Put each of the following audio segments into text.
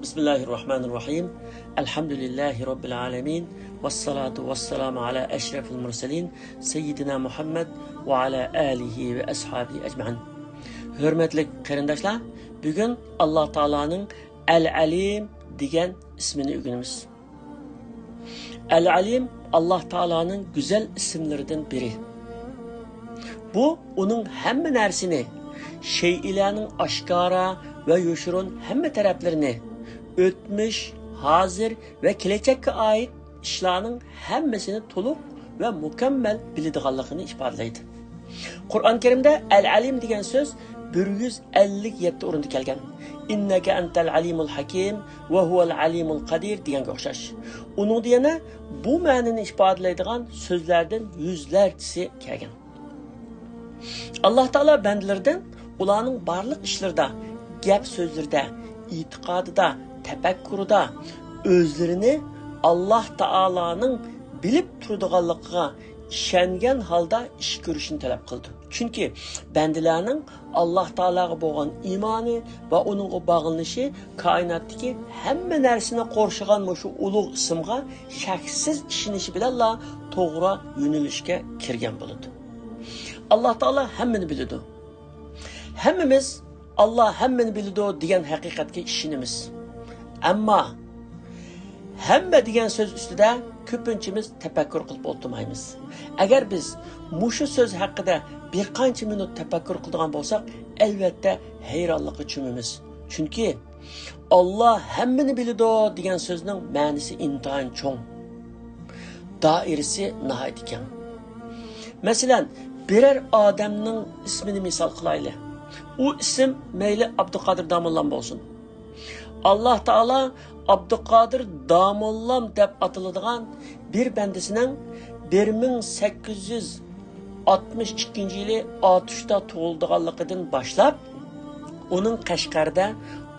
Bismillahirrahmanirrahim. Elhamdülillahi Rabbil alemin. Vessalatu vesselamu ala eşrefil murselin. Seyyidina Muhammed ve ala alihi ve ashabihi ecmaîn. Hürmetli qarindoshlar, bugün Allah Taala'nın El-Alim degan ismini o'rganamiz. El-Alim Allah Taala'nın güzel isimlerinden biri. Bu onun hamma narsini, şeylarning oshkora ve yoshirun hamma taraflarini, o'tmish, hozir ve kelajakka oid ishlarning hammasini to'liq ve mukammal biladiganligini ifodalaydi. Qur'on Karimda Al-Alim degan so'z 157 o'rinda kelgan. İnneke entel alimul hakim ve huvel alimul qadir deganga o'xshash. Uning yana bu ma'noni ifodalaydigan so'zlardan yuzlarchasi kelgan. Allah Taala bandalardan ularning barliq ishlarida, gap so'zlarida, e'tiqodida, tafakkurida o'zlarini Allah Taala'nın bilib turadiganligiga ishongan holda ish ko'rishni talab qildi. Chunki bandalarning Allah Taalaga bo'lgan iymoni va uningga bog'lanishi koinotdagi hamma narsani qo'rshigan shu ulug' ismga shaksiz ishonishi bilanla to'g'ri yo'nalishga kirgan bo'ladi. Allah Taala hammani biladi. Hammamiz Allah hammani biladi degan haqiqatga ishonamiz. Ammo hamma degan so'z ustida ko'pinchamiz tafakkur qilib o'tirmaymiz. Agar biz mushu so'z haqida bir qancha minut tafakkur qilgan bo'lsak, albatta hayronlikka cho'mamiz. Chunki Allah hammani biladi degan so'zning ma'nosi intayin cho'ng. Doirasi nihoyat keng. Masalan, birer odamning ismini misol qilaylik. U ism mayli Abduqodir Domollam bo'lsin. Allah Taala Abduqodir Domollam deb atiladigan bir bandasining 1862-yili otishda tug'ilganligidan boshlab uning Qashqarda,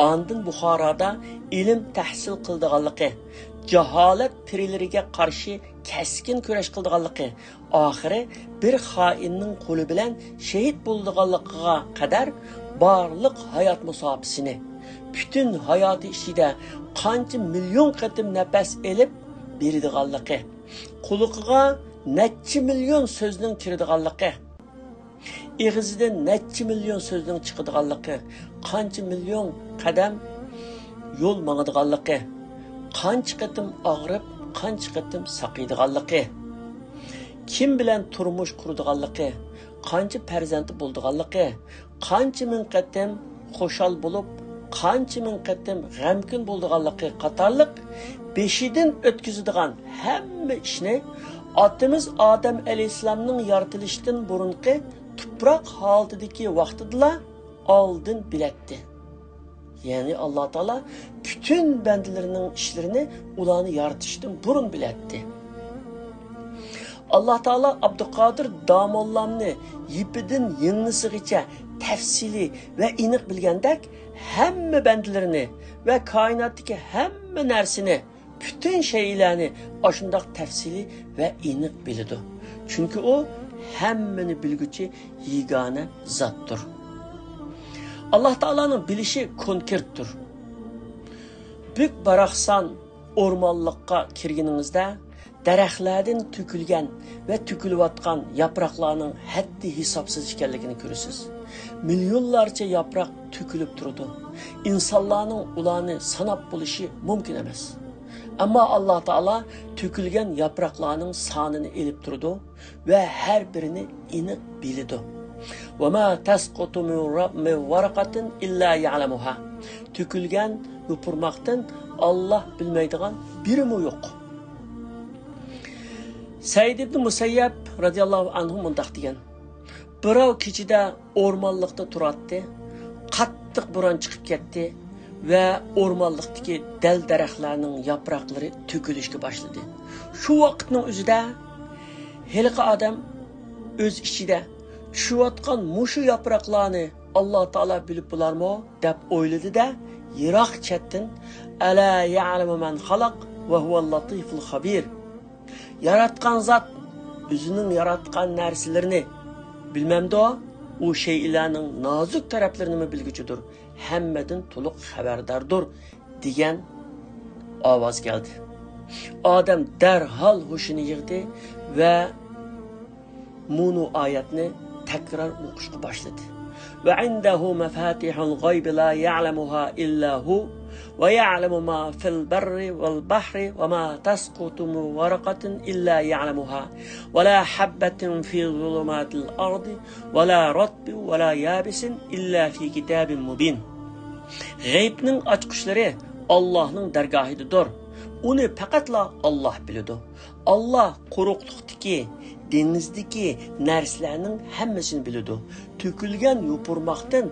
andin Buxoroda ilm tahsil qildiganligi, jaholat pirilariga qarshi keskin kurash qildiganligi, oxiri bir xoinning qo'li bilan shahid bo'ldiganligiga qadar barliq hayot musofasini, bütün hayatı ichida qancha million qatim nafas elib beradiganligi, quliqiga necha million so'zning kiradiganligi, ig'zidan necha million so'zning chiqadiganligi, qancha million qadam yo'l mangadiganligi, qancha qatim og'rib, qancha qatim saqiydiganligi, kim bilan turmush quradiganligi, qancha farzandi bo'ldiganligi, qancha ming qatim xo'shal bo'lib, qancha ming qatim g'amkin bo'ldiganligi qatorliq beshidan o'tkazadigan hamma ishni otamiz Odam alayhissalomning yaratilishidan burunqi tuproq holatidagi vaqtida oldin bilatdi. Ya'ni Alloh taolo bütün bandalarining ishlarini ularni yaratishdan burun bilatdi. Allah Taala Abduqodir Domollamni yipidan yingnisigacha tafsili ve iniq bilgandek hamma bandalarini ve kainotdagi hamma narsani, bütün şeylarni oshundoq tafsili ve iniq biladi. Çünkü o hammani bilguchi yegona zotdir. Allah Taala'nın bilishi konkretdir. Büyük baraqsan o'rmonliqqa kirganingizda daraxtlardan to'kilgan ve to'kilayotgan yaproqlarning haddi hisobsiz ekanligini ko'rasiz. Milyonlarca yaprak to'kilib turadi. İnsanlarning ularni sanab bo'lishi mumkin emas. Ama Allah Taala to'kilgan yaproqlarning sonini elib turadi ve her birini iniq biladi. Ve ma tasqutu min waraqatin illa ya'lamuha. To'kilgan yupurmoqdan Allah bilmaydigan birimi yo'q. Said ibn Musayyab radiyallahu anhu mundaq degan: birov kechida o'rmonliqda turadi, qattiq bo'ron chiqib ketdi ve o'rmonliqdagi dal daraxtlarning yaproqlari to'kilishga boshladi. Shu vaqtning o'zida heliqi odam o'z ichida tushayotgan mushu yaproqlarni Alloh taolo bilib bo'larmi deb o'yladi-da, yiroq chetdan ala ya'lamu man xalaq va huval latiful xabir. Yaratgan zat o'zining yaratgan narsalarini bilmamdi, u şeylarning nozik taraflarini bilguchidir, hammadan to'liq xabardordir degan ovoz keldi. Odam darhol hushini yig'di va munu oyatni takror o'qishga boshladi. Va indahu mafatihul g'oyb la ya'lamuha illa hu va ya'lamu ma fil barri wal bahri va ma tasqutu min waraqatin illa ya'lamuha va la habatin fi zulumatil ardi va la ratbin va la yabisin illa fi kitabin mubin. G'aybning ochqishlari Allohning dargohidadir. Uni faqatla Alloh biladi. Alloh quruqlikdagi, dengizdagi narsalarning hammasini biladi. To'kilgan yupurmoqdan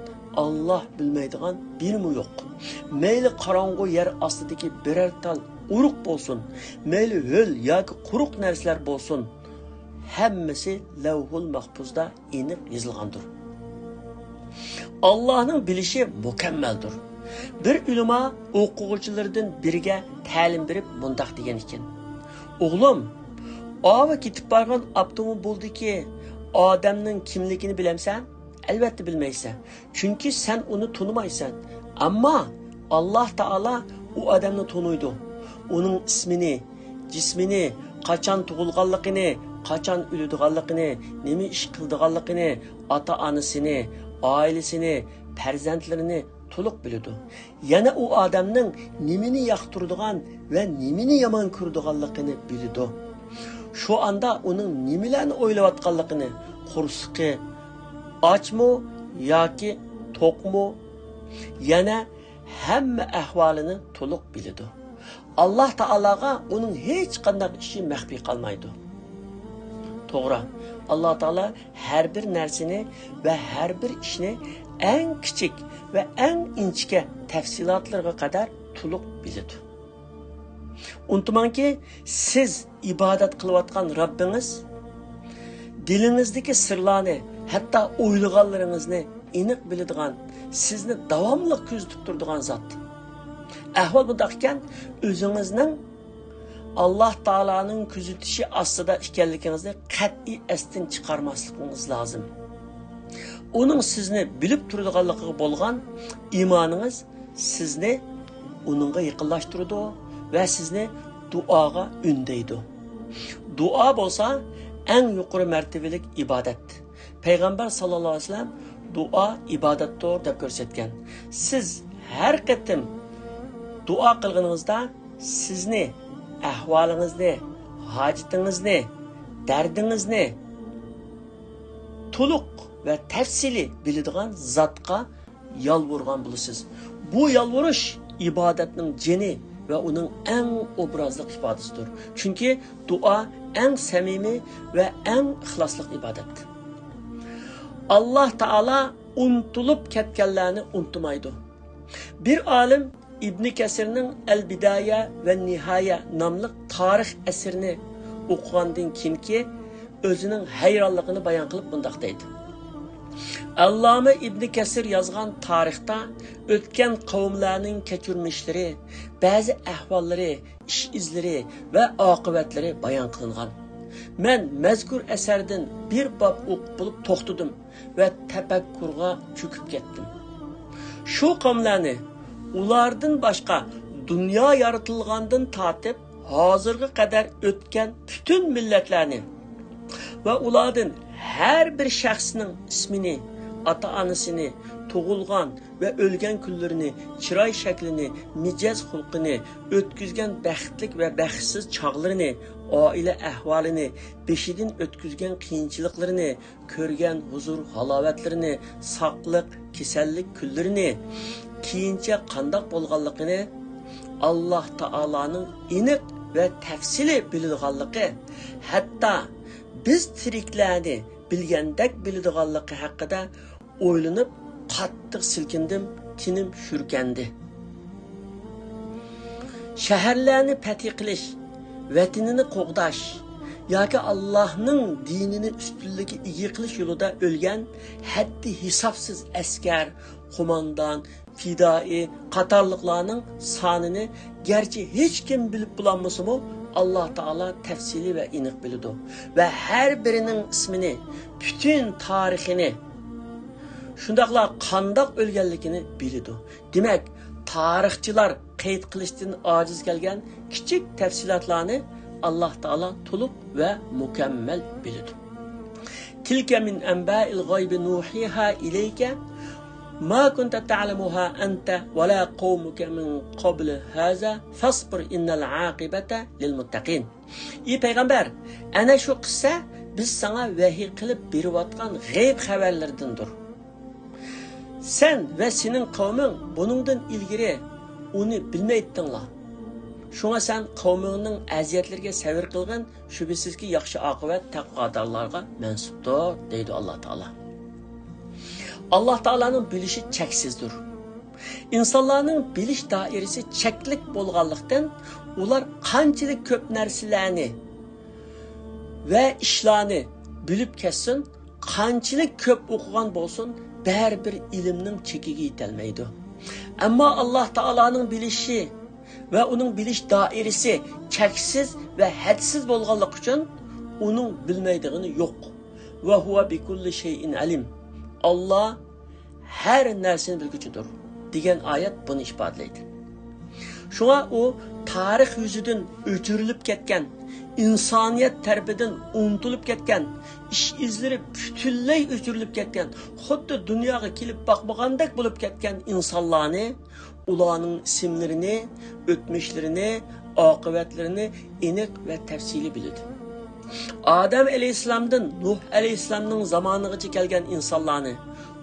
Alloh bilmaydigan birmi yo'q. Mayli qorong'u yer ostidagi biror tal uruq bo'lsin, mayli ho'l yoki quruq narsalar bo'lsin, hammasi lavhul mahfuzda aniq yozilgandir. Allohning bilishi mukammaldir. Bir ulamo o'quvchilardan biriga ta'lim berib mundaq degan ekan. O'g'lim, ava ketib borgan avtomobil bo'ldiki, odamning kimligini bilamsan? Albatta bilmaysan. Chunki sen uni tunimaysan. Ammo Alloh taolo u odamni tunuydi. Uning ismini, jismini, qachon tug'ilganligini, qachon o'ladiganligini, nima ish qildiganligini, ota-onasini, oilasini, farzandlarini to'liq biladi. Yana u odamning nimani yoqtiradigan va nimani yomon ko'radiganligini biladi. Shu anda uning nimalarni o'ylayotganligini, qursiqi ochmi yoki to'qmi, yana hamma ahvolini to'liq biladi. Alloh taologa uning hech qanday ishi maxfiy qolmaydi. To'g'ri, Alloh taolo har bir narsani va har bir ishni eng kichik va eng inchka tafsilotlarga qadar to'liq biladi. Unutmangki, siz ibodat qilayotgan Rabbingiz dilingizdagi sirlarni, hatto o'ylaganlaringizni aniq biladigan, sizni davomli kuzatib turadigan zot. Ahvol bunday ekan, o'zingizning Alloh taolaning kuzatishi ostida ekanligingizni qat'iy esdan chiqarmasligingiz lozim. Uning sizni bilib turadiganligiga bo'lgan iymoningiz sizni uningga yaqinlashtiradi va sizni duoga undaydi. Duo bo'lsa eng yuqori martabalik ibodat. Payg'ambar sallallohu alayhi vasallam duo ibodatdir deb ko'rsatgan. Siz har qatim duo qilganingizda sizni ahvolingizni, hojatingizni, dardingizni to'liq va tafsili biladigan zotga yolvorgan bo'lasiz. Bu yolvorish ibodatning jini va uning eng obrazli ifodasidir. Chunki duo eng samimiy va eng ixlosli ibodat. Alloh taolo unutulib ketganlarni unutmaydi. Bir olim İbn Kasirning Al-Bidaya va Nihoya nomli tarix asrini o'qigandan keyinki o'zining hayronligini bayon qilib bunday deydi. Alloma İbn Kasir yozgan tarixda o'tgan qavmlarning kechirmishlari, ba'zi ahvollari, ish izlari va oqibatlari bayon qilingan. Men mazkur asardan bir bob o'qib bo'lib to'xtadim va tafakkurga cho'kib ketdim. Shu qavmlarni ulardan boshqa dunyo yaratilgandan tortib hozirga qadar o'tgan bütün millatlarni va ulardan har bir shaxsning ismini, ota-onasini, tug'ilgan va o'lgan kunlarini, chiroy shaklini, mijoz xulqini, o'tkazgan baxtlik va baxtsiz chog'larini, oila ahvolini, beshidan o'tkazgan qiyinchiliklarini, ko'rgan huzur halovatlarini, sog'liq, kasallik kunlarini, keyincha qandoq bo'lganligini Alloh taolaning aniq va tafsili biladiganligi, hatto biz tiriklarni bilgandek biladiganligi haqida o'ylanib qattiq silkindim, tinim shurkandi. Shaharlarni fath qilish, vatanini qo'g'dash yoki Allohning dinini ustunligi ega qilish yo'lida o'lgan haddi hisobsiz askar, qo'mondon, fidoi qatorliqlarning sonini garchi hech kim bilib bo'lolmasa-mu, Alloh taolo tafsili va aniq biladi va har birining ismini, bütün tarixini, shundaqla qandoq o'lganligini biladi. Demak, tarixchilar qeyd qilishdan ojiz kelgan kichik tafsilotlarni Alloh taolo to'liq va mukammal biladi. Tilka min anba'il g'oybi nuhiha ilayka ma kunta ta'lamuha anta wa la qawmuka min qabl hadha fasbir innal aqibata lil muttaqin. Ey payg'ambar, ana shu qissa biz sana vahiy qilib berayotgan g'ayb xabarlardandir. Sen ve senin kavmin bunundan ilgiri onu bilmeydinlar. Şuna sen kavminin aziyetlerine sabır kılgın, şüphesiz ki yaxşı akıbet takvadarlarga mensuptur, deydi Allah Teala. Allah Teala'nın bilişi çeksizdir. İnsanların biliş dairesi çeklik bolğanlıktan, ular qanchalik köp narsalarni ve işlarni bilip kessin, qanchalik köp o'qigan bo'lsin, bir ilimning chekiga yetolmaydi. Ammo Alloh taolaning bilishi ve onun bilish doirasi cheksiz ve hadsiz bo'lganligi uchun uning bilmaydigini yo'q. Va huwa bi kulli shay'in alim. Allah her narsani bilguchidir degan oyat buni ifodalaydi. Şuna o tarix yüzüdün o'chirilib ketgan, insoniyat tarafidan unutulib ketgan, ish izlari butunlay o'chirilib ketgan, xuddi dunyoga kelib boqmagandek bo'lib ketgan insonlarni, ularning ismlarini, o'tmishlarini, oqibatlarini aniq va tafsili biladi. Adam alayhissalomdan Nuh alayhissalomning zamonigacha kelgan insonlarni,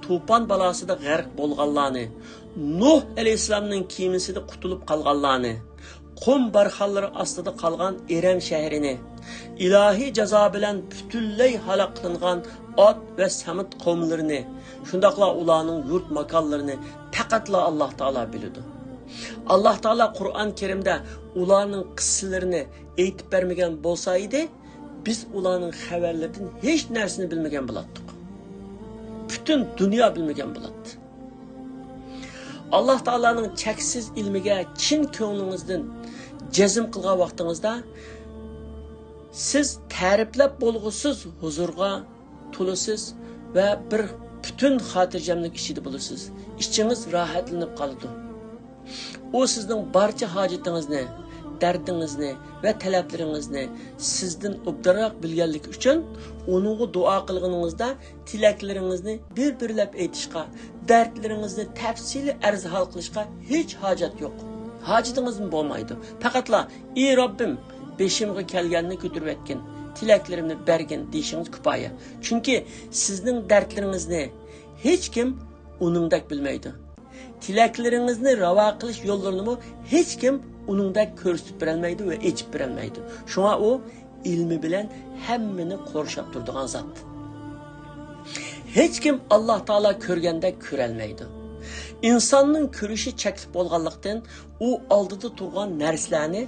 Tufan balasida g'arq bo'lganlarni, Nuh alayhissalomning kemisida qutulib qolganlarni, Qum barxanlari ostida qolgan Eram shahrini, ilahiy jazo bilan butunlay halok qilingan Od va Samud qavmlarini, shundaqla ularning yurt makonlarini faqatla Alloh taolo biladi. Alloh taolo Qur'on Karimda ularning qissalarini aytib bermagan bo'lsa edi, biz ularning xabarlaridan hech narsani bilmagan bo'lardik. Bütün dünya bilmegen bo'ladi. Allah Teala'nın cheksiz ilmiga chin ko'nglingizdan jazm qilgan vaqtingizda siz ta'riflab bo'lg'usiz huzurga to'lasiz va bir bütün xotirjamlik ichida bo'lasiz. İçiniz rahatlanib qoladi. O sizning barcha hojatingizni, dardingizni ve talablaringizni sizden obdaroq bilganlik uchun onunga duo qilganingizda tilaklaringizni bir-birlab aytishga, dardlaringizni tafsili arz hal qilishga hech hojat yo'q. Hojatingiz bo'lmaydi. Faqatla ey Robbim, beshimga kelganini ko'tarib etgin, tilaklarimni bergin deyishingiz kifoya. Chunki sizning dardlaringizni hech kim uningdek bilmaydi. Tilaklaringizni ravo qilish yo'llarini hech kim uningda ko'rsatib berolmaydi ve echib berolmaydi. Şuna o ilmi bilen hemmini qorshab turadigan zot. Hech kim Alloh taolo ko'rganda ko'rolmaydi. İnsanның ko'rishi cheklik bo'lganlikdan u oldida turgan narsalarni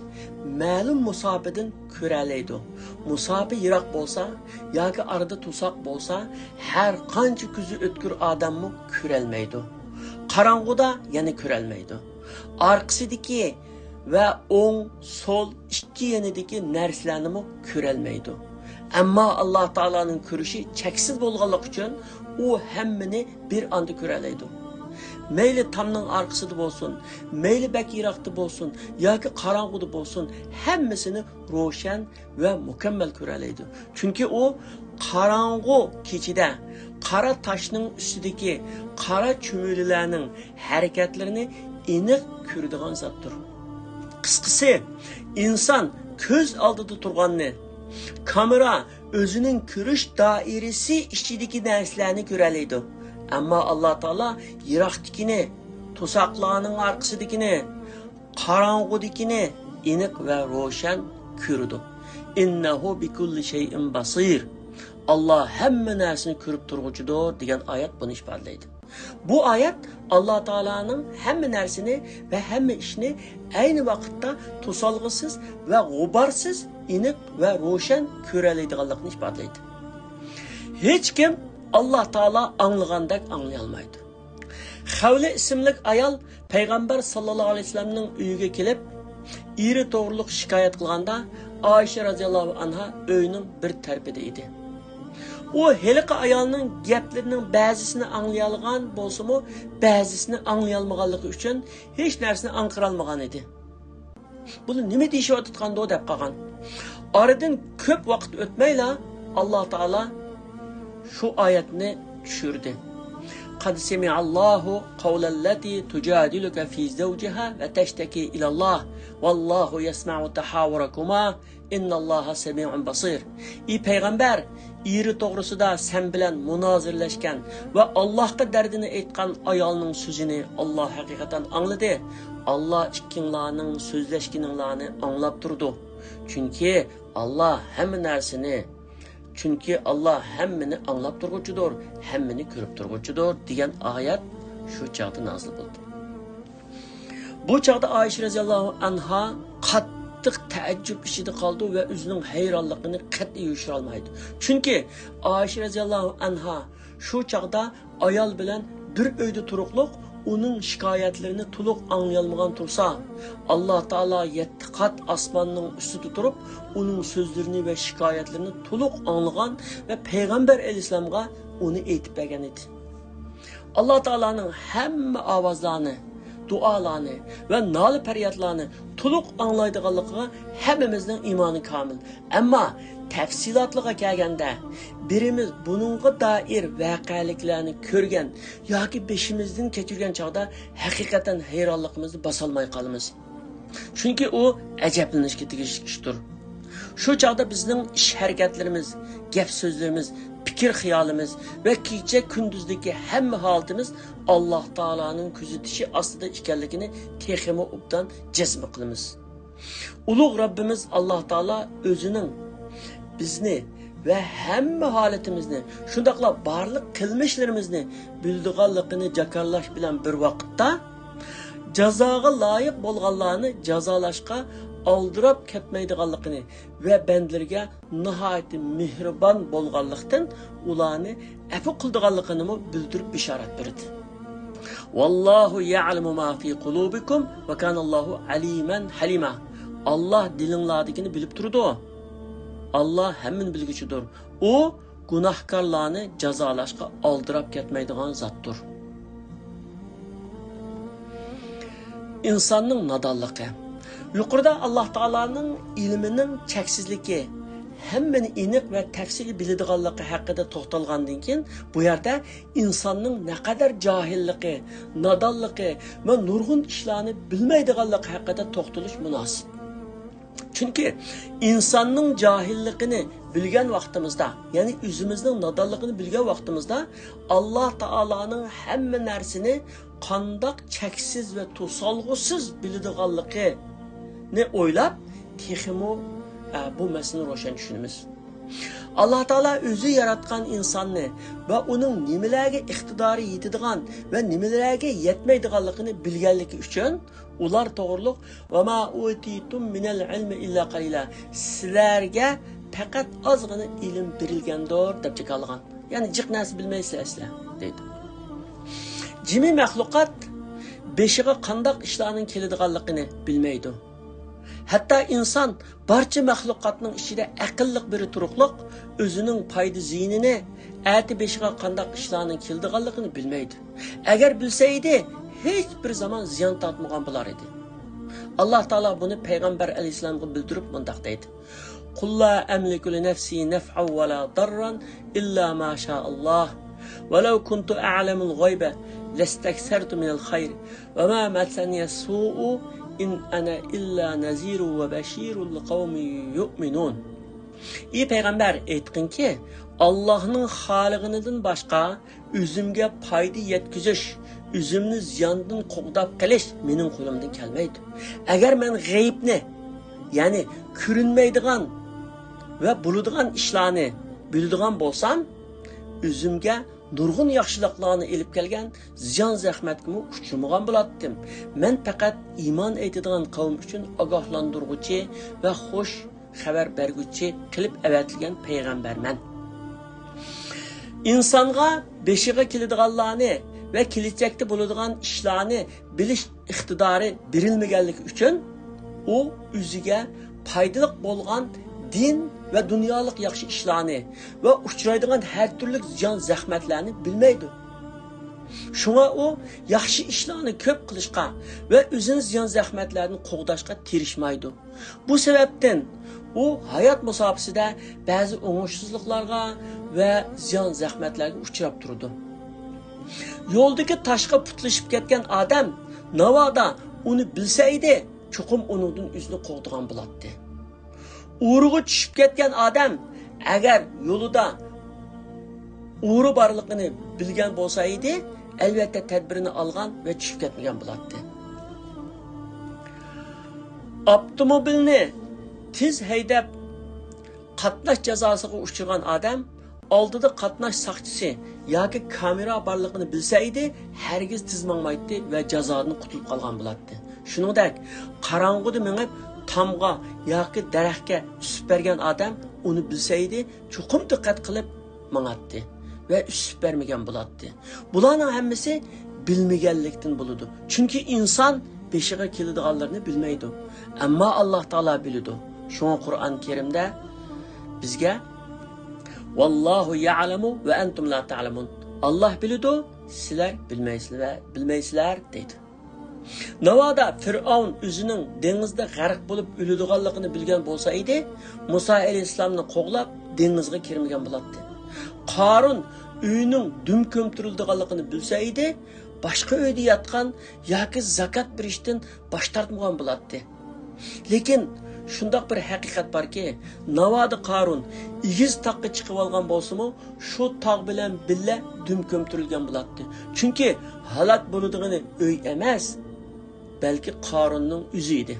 ma'lum musofadan ko'ra oladi. Musofa yiroq bo'lsa yoki arada tusoq bo'lsa, har qancha ko'zi o'tkir odamni ko'rolmaydi. Qarong'uda yana ko'rolmaydi. Orqasidagi ve on, sol, iki yanidagi narsalarni ko'rolmaydi. Ammo Alloh taolaning ko'rishi cheksiz bo'lganlik uchun u hammani bir anda ko'ra oladi. Mayli tamning orqasida bo'lsin, mayli bak yiroqda bo'lsin yoki qorong'uda bo'lsin, hammasini ro'shan va mukammal ko'ra oladi. Chunki u qorong'u kechida qora toshning ustidagi qora cho'mililarning harakatlarini aniq ko'radigan zotdir. Qısqası, insan köz aldıda turganını, kamera özünün görüş dairesi içindeki derslerini görəliydi. Ama Allah Teala yiraqdikini, tosaqlarının arkasıdikini, qarang'udikini aniq ve roşan ko'rdi. İnnehu bi kulli şeyin basir. Allah hamma narsani ko'rib turg'uchidir degan oyat buni ifodalaydi. Bu ayet Allah Teala'nın hem narsini ve hem işini aynı vakitte to'solg'isiz ve g'ubarsız, aniq ve ro'shan ko'roladiganligini ifodalaydi. Hech kim Allah Teala anglagandek anglay olmaydi. Havla ismli ayol Peygamber sallallahu aleyhi ve sellem'nin uyiga kelib, eri to'g'riliq shikoyat qilganda Ayşe radhiyallohu anha uyning bir tarafida edi. O heliqi ayolning gaplarining ba'zisini anglayolgan bo'lsa-mu, ba'zisini anglayolmaganligi uchun hech narsani anqira olmagan edi. Buni nima deyishayotgandi deb qolgan. Oradan ko'p vaqt o'tmayla Alloh taolo shu oyatni tushirdi. Qad sami'allohu qawlallati tujadiluka fi zawjiha va tashtaki ila Allah wallahu yasma'u tahawurakuma innalloha sami'un basir. Ey payg'ambar, eri to'g'risida sen bilan munozirlashgan va Allohga dardini aytgan ayolning so'zini Alloh haqiqatan angladi. Alloh ikkinglarning so'zlashganinglarni anglab turdi. Chunki Allah hammani anglab turguchidir, hammani ko'rib turguchidir degan oyat shu chaqda nozil bo'ldi. Bu chaqda Oysha roziyallohu anha qattiq taajjub ichida qoldi va o'zining hayronligini qat'iy yushira olmaydi. Chunki Oysha roziyallohu anha shu chaqda ayol bilan bir uyda turuqliq onun şikayetlerini to'liq anlayolmagan tursa, Alloh taolo 7 qat osmonning ustida turib, uning so'zlarini va shikoyatlarini to'liq anglagan va payg'ambar alayhisolamga uni aytib bergan edi. Alloh taolaning hamma ovozlarini, duolarni va noli faryodlarni to'liq anglaydiganligiga hammamizning iymoni komil. Ammo tafsilotlarga kelganda birimiz buningga doir voqealiklarni ko'rgan yoki beshimizdan kechirgan chog'da haqiqatan hayronligimizni bosolmay qolamiz. Chunki u ajablanishga tegishli ishdir. Shu chog'da bizning ish harakatlarimiz, gap so'zlarimiz, fikr xiyolimiz va kecha kunduzdagi hamma holatimiz Alloh taolaning kuzatishi ostida ekanligini texmo obdan jazm qilamiz. Ulug' Rabbimiz Alloh taolo o'zining bizni ve hamma holatimizni, shundaqla barliq qilmishlarimizni bildiganligini jakarlash bilan bir vaqtda jazoga loyiq bo'lganlarni jazolashga oldirab ketmaydiganligini ve bandlarga nihoyat mehribon bo'lganlikdan ularni afu qildiganligini bildirib bishorat berdi. Vallohu ya'lamu ma fi qulubikum va kanallohu aliman halima. Allah dilinglardagini bilib turdi. Allah hamın bilgichidir. O günahkarlarını cezalashga oldirab ketmaydigan zotdir. İnsanning nadonligi. Yuqorida Alloh taolaning ilmining cheksizligi, hammani aniq va tafsili biladiganligi haqida to'xtalgandan keyin bu yerda insonning naqadar johilligi, nadonligi va nurg'un ishlarni bilmaydiganligi haqida to'xtalish munosib. Çünkü insanın cahilliğini bilgen vaktimizde, yani özümüzün nadallıqını bilgen vaktimizde Allah Taala'nın hemme nersini kandak, çeksiz ve tusalgısız bildiğanlığı ne oylap, teximo bu meseleni roşan düşünümüz. Allah Taala özü yaratgan insanni ve onun nimelerge iktidarı yetadigan ve nimelerge yetmeydiganligini bilgenligi uchun ular to'g'riliq va ma utitum minal ilmi illa qalila, sizlarga faqat ozgina ilm berilgandir deb chiqargan. Ya'ni jiq narsa bilmaysizlar deydi. Jimi mahluqat beshiga qandoq ishlarning keladiganligini bilmaydi. Hatta insan barcha mahluqatning ichida aqlliq biri turuqliq o'zining foyda ziynini ati beshiga qandoq ishlarning keladiganligini bilmaydi. Agar bilsaydi hiç bir zaman ziyan tatmagan bo'lar edi. Alloh taolo buni payg'ambar alayhisolamga bildirib mundaq deydi. Qul la amliku li nafsi naf'an wa la darran illa ma sha Allah. Wa law kuntu a'lamul ghayba lastakthartu minal khayr wa ma massani as-su'u in ana illa nazirun wa bashirun liqaumin yu'minun. Ey payg'ambar aytqinki, Allohning xoliqinidan boshqa o'zimga foyda yetkazish, üzümni ziyandan qo'g'dab qilish mening qo'limdan kelmaydi. Agar men g'aybni, ya'ni ko'rinmaydigan va bo'ladigan ishlarni biladigan bo'lsam, o'zimga nurg'un yaxshiliklarni elib kelgan ziyon zahmatga uchramagan bo'lardim. Men faqat iymon aytadigan qavm uchun ogohlantiruvchi va xush xabar berguvchi qilib avatilgan payg'ambarman. İnsonga beshiga keladiganlarni ve kelajakda bo'ladigan ishlarni bilish iqtidori berilmaganligi uchun u o'ziga foydali bo'lgan din ve dünyalık yaxşı işlarni ve uçraydigan her türlü ziyon zahmetlerini bilmeydi. Şuna o yaxşı işlarni köp qilishqa ve özün ziyon zahmetlerini qoğdaşqa tirishmaydi. Bu sebepten o hayat musabasida bazı oңushsizliklarga ve ziyon zahmetlerge uçrab turdi. Yo'ldagi taşqa putlashib ketgan odam navoda uni bilsaydi, cho'qim uningdan o'zini qo'g'digan bo'ladi. Uğruğa tushib ketgan odam agar yo'lida uğru borligini bilgan bo'lsa edi, albatta tadbirini olgan va tushib ketmagan bo'ladi. Avtomobilni tez haydab qatnash jazosiga uchirgan odam oldida qatnash soqchisi yoki kamera borligini bilsa edi, hargiz tez mangmaydi va jazodan qutulib qolgan bo'ladi. Shuningdek, qorong'uda minib tamga yoki daraxtga tushib bergan odam uni bilsa edi, cho'qim diqqat qilib mangadi va tushib bermagan bo'ladi. Bularning hammasi bilmaganlikdan bo'ladi. Chunki inson beshiga keladiganlarni bilmaydi. Ammo Alloh taolo biladi. Shunga Qur'on Karimda bizga Vallahu ya'lamu ve entum la ta'lamun. Allah biladi, sizlar bilmaysizlar deydi. Navoda Firavun o'zining dengizda g'arq bo'lib o'ladiganligini bilgan bo'lsa edi, Musa alayhisalomni qo'g'lab dengizga kirmagan bo'ladi. Qarun uyining dum ko'mtirilganligini bilsa edi, boshqa uyda yotgan yoki zakat berishdan bosh tortmagan bo'ladi. Lekin shundoq bir haqiqat borki, navoda Qarun igiz taqqa chiqib olgan bo'lsa-mu, shu tog' bilan billa dum ko'mtirilgan bo'ladi. Chunki halok bo'ladigani uy emas, balki Qarunning o'zi edi.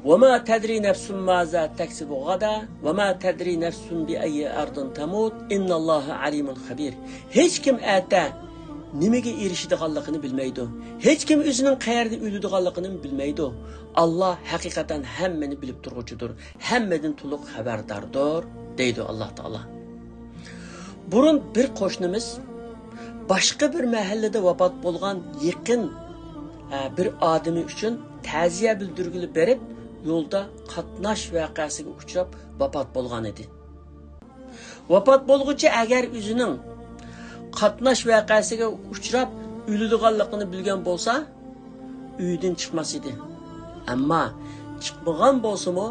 وَمَا تَدْرِي نَفْسٌ مَاذَا تَكْسِبُ غَدًا وَمَا تَدْرِي نَفْسٌ بِأَيِّ أَرْضٍ تَمُوتُ إِنَّ اللَّهَ عَلِيمٌ خَبِيرٌ. Hech kim ata nimaga erishadiganligini bilmaydi. Hech kim o'zining qayerda o'ladiganligini bilmaydi. Alloh haqiqatan hammani bilib turguchidir, hammadan to'liq xabardordir, deydi Alloh taolo. Burun bir qo'shnimiz boshqa bir mahallada vafot bo'lgan yaqin bir odami uchun ta'ziya bildirgili berib, yo'lda qatnash voqeasiga uchrab vafot bo'lgan edi. Vafot bo'lguncha agar o'zining qatnash voqeasiga uchrab o'ladiganligini bilgan bo'lsa, uydan chiqmas edi. Ammo chiqmagan bo'lsa-mu,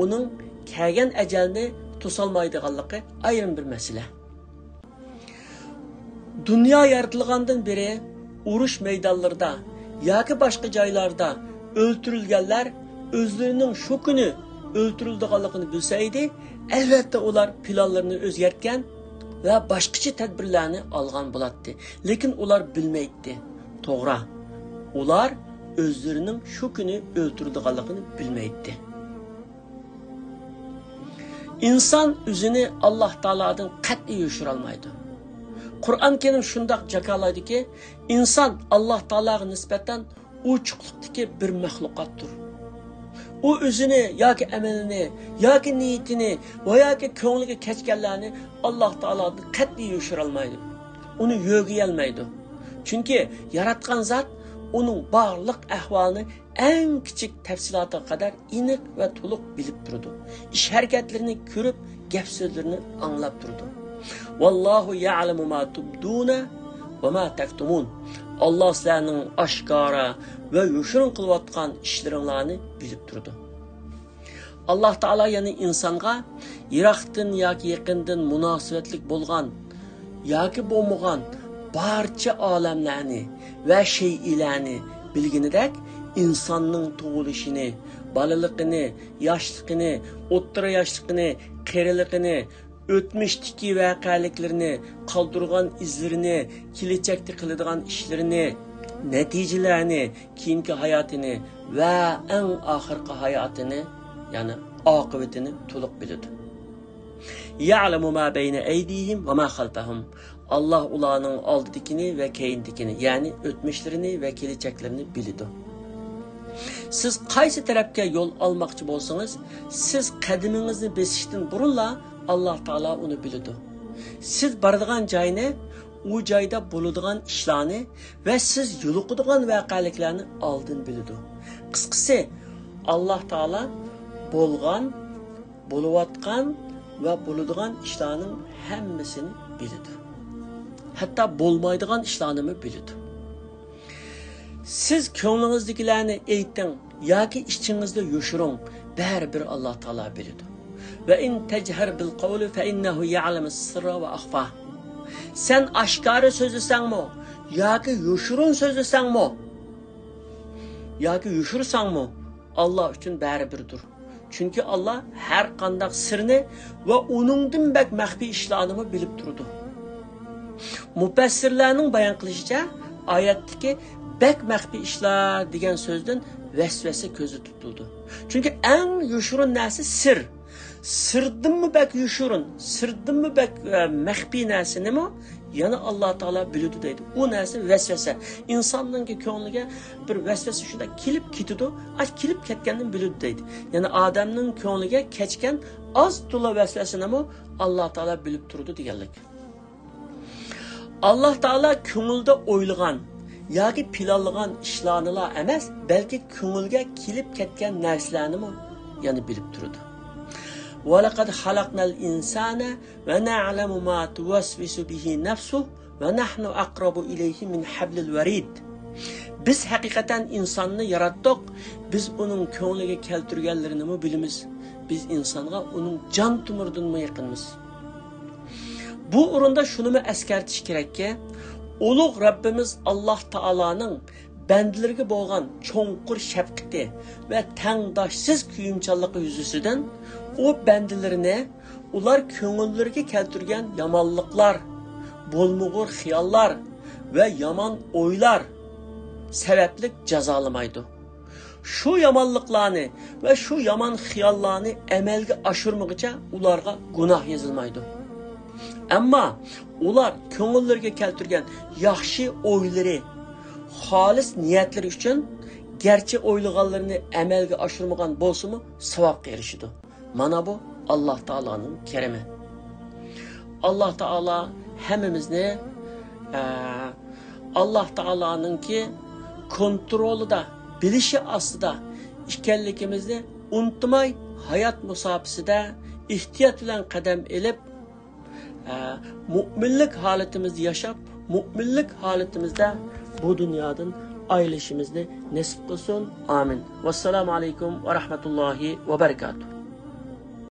uning kelgan ajalni to'solmaydiganligi ayrim bir masala. Dunyo yaratilgandan beri urush maydonlarida yoki boshqa joylarda o'ltirilganlar o'zlarining shu kuni o'ltirilganligini bilsa edi, albatta ular planlarini o'zgartgan ve başqacha tadbirlarni olgan bo'ladi. Lekin ular bilmaydi. To'g'ri. Ular o'zlarining shu kuni o'ltirilganligini bilmaydi. İnsan o'zini Alloh taoladan qat'iy yoshira olmaydi. Qur'on Karim shundoq jakalaydi-ki, inson Alloh taolaga nisbatan uchuqlikdagi bir maxluqotdir. O özünü, yoki amalini, yoki niyatini va yoki ko'ngliga kechganlarni Alloh taoladan qat'iy yoshira olmaydi. Uni yo'g'iy olmaydi. Chunki yaratgan zot uning barliq ahvolini eng kichik tafsilotiga qadar aniq va to'liq bilib turdi. Ish harakatlarini ko'rib, gap so'zlarini anglab turdi. Vallahu ya'lamu ma tubduna va ma taktumun. Allah sizlarning oshkora ve yoshirin qilayotgan ishlaringlarni bilib turdi. Alloh taolo yani insonga yiroqdan yoki yaqindan munosabatlik bo'lgan yoki bo'lmagan barcha olamlarni va shaylarni bilginidek insonning tug'ilishini, bolaligini, yoshligini, o'rta yoshligini, qariligini, o'tmishdagi voqealiklarni, qoldirgan izlarini, kelajakda qiladigan ishlarini, natijalarini, keyingi hayotini va eng oxirgi hayotini, ya'ni oqibatini to'liq biladi. Ya'lamu ma bayna aydihim va ma xalfahum. Alloh ularning oldidikini va keyindikini, ya'ni o'tmishlarini va kelajaklarini biladi. Siz qaysi tarafga yo'l olmoqchi bo'lsangiz, siz qadamingizni besishdan burunla Alloh taolo uni biladi. Siz boradigan joyni, u joyda bo'ladigan ishlarni va siz yo'liqadigan voqealiklarni oldin biladi. Qisqasi, Allah Taala bo'lgan, bo'layotgan va bo'ladigan ishlarning hammasini biladi. Hatta bo'lmaydigan ishlarni biladi. Siz ko'nglingizdagilәрni ayting yoki ichingizda yoshiring, baribir Alloh taolo biladi. Va in tajhar bil qawli fa innahu ya'lamu sirra va akhfa. Sen oshkora so'zlasangmi yoki yoshirin so'zlasangmi yoki yoshirsangmi, Alloh uchun baribirdir. Chunki Alloh har qanday sirni va uningdan bak maxfiy ishlarni bilib turadi. Mufassirlarning bayon qilishicha, oyatdagi bak maxfiy ishlar degan so'zdan vasvasa ko'zi tutildi. Chunki eng yoshirin narsa sir. Sirdinmi bak yoshirin, sirdinmi bak maxfiy narsa nima? Yana Alloh taolo biladi deydi. U narsa vasvasa. Insonning ko'ngliga bir vasvasa shunda kelib ketadi, kelib ketgandan biladi deydi. Yana odamning ko'ngliga kechgan oz to'la vasvasa nima? Alloh taolo bilib turadi deganlik. Alloh taolo ko'ngilda o'ylagan yoki planlagan ishlarni emas, balki ko'ngilga kelib ketgan narsalarni yana bilib turadi. وَلَقَدْ خَلَقْنَا الْإِنسَانَ وَنَعْلَمُ مَا تُوَسْوِسُ بِهِ نَفْسُهُ وَنَحْنُ أَقْرَبُ إِلَيْهِ مِنْ حَبْلِ الْوَرِيدِ. Biz hakikaten insanı yarattık. Biz onun ko'ngliga keltirganlarini bilamiz. Biz insonga onun can tumurdan mı yakınmız? Bu o'rinda shuni eskartish kerakki, ulug' Rabbimiz Alloh taolaning bandalariga bo'lgan cho'nqur shafqati va tangdoshsiz kuyimchanligi yuzasidan o bandalarini ular ko'ngillariga keltirgan yomonliklar, bo'lmug'ur xiyollar va yomon o'ylar sababli jazolamaydi. Şu yomonliklarni va shu yomon xiyollarni amalga oshirmoqcha ularga gunoh yozilmaydi. Ammo ular ko'ngillariga keltirgan yaxshi o'ylari, xolis niyatlari uchun garchi o'ylaganlarini amalga oshirmagan bo'lsa-mu, savobga erishadi. Mana bu Alloh taolaning kerami. Alloh taolo hammamizni Alloh taolaninki kontrolida, bilishi ostida ekanligimizni unutmay, hayot musofasida ehtiyot bilan qadam elib, mu'minlik holatimizni yashab, mu'minlik holatimizda bu dunyodan ayrılishimizni nasib qilsin. Amin. Vassalamu alaykum va rahmatullohi va barakatuh.